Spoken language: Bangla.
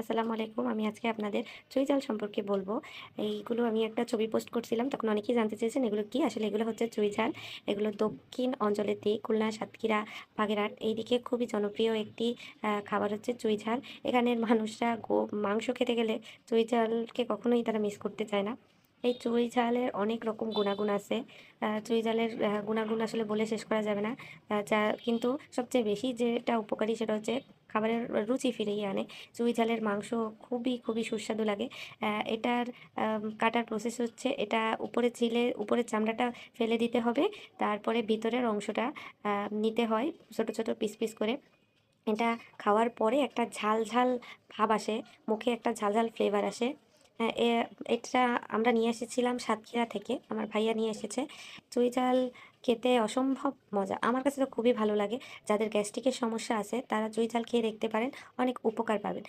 আসসালামু আলাইকুম। আমি আজকে আপনাদের চুই ঝাল সম্পর্কে বলব। এইগুলো আমি একটা ছবি পোস্ট করছিলাম। তখন অনেকেই জানতে চেয়েছেন এগুলো কি? আসলে এগুলো হচ্ছে চুই ঝাল। এগুলো দক্ষিণ অঞ্চলের দিক খুলনা, সাতক্ষীরা, বাগেরহাট এইদিকে খুবই জনপ্রিয় একটি খাবার হচ্ছে চুই ঝাল। এখানের মানুষরা মাংস খেতে গেলে চুই ঝালকে কখনোই তারা মিস করতে চায় না। এই চুই ঝালের অনেক রকম গুণাগুণ আছে। চুই ঝালের গুণাগুণ আসলে বলে শেষ করা যাবে না। যা কিন্তু সবচেয়ে বেশি যেটা উপকারী সেটা হচ্ছে খাবারের রুচি ফিরিয়ে আনে। চুই ঝালের মাংস খুবই সুস্বাদু লাগে। এটার কাটার প্রসেস হচ্ছে এটা উপরে ছিলে উপরের চামড়াটা ফেলে দিতে হবে। তারপরে ভিতরের অংশটা নিতে হয় ছোট পিস করে। এটা খাওয়ার পরে একটা ঝাল ভাব আসে। মুখে একটা ঝাল ফ্লেভার আসে। হ্যাঁ, এটা আমরা নিয়ে এসেছিলাম সাতক্ষীরা থেকে। আমার ভাইয়া নিয়ে এসেছে। চুই ঝাল খেতে অসম্ভব মজা। আমার কাছে তো খুবই ভালো লাগে। যাদের গ্যাস্ট্রিকের সমস্যা আছে তারা চুই ঝাল খেয়ে দেখতে পারেন। অনেক উপকার পাবেন।